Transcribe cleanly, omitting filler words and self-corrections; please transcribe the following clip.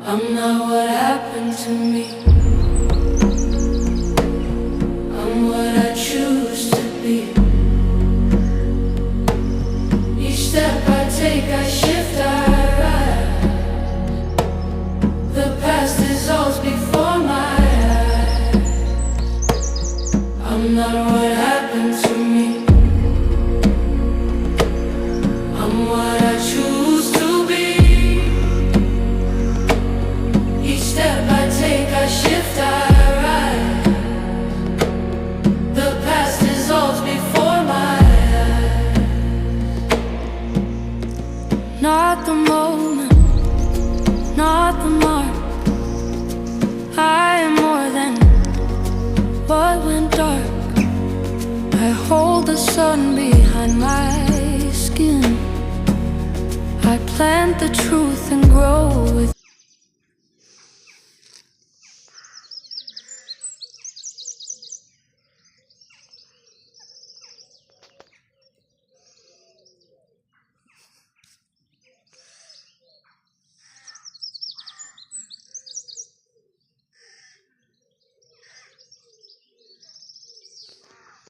I'm not what happened to me. I'm what I choose to be. Each step I take, I shift, I ride. The past dissolves before my eyes. I'm not what happened to me. I'm what I choose to be. Each step I take, I shift, I ride. The past dissolves before my eyes. Not the moment, not the mark. I am more than what went dark. I hold the sun behind my skin. I plant the truth and grow with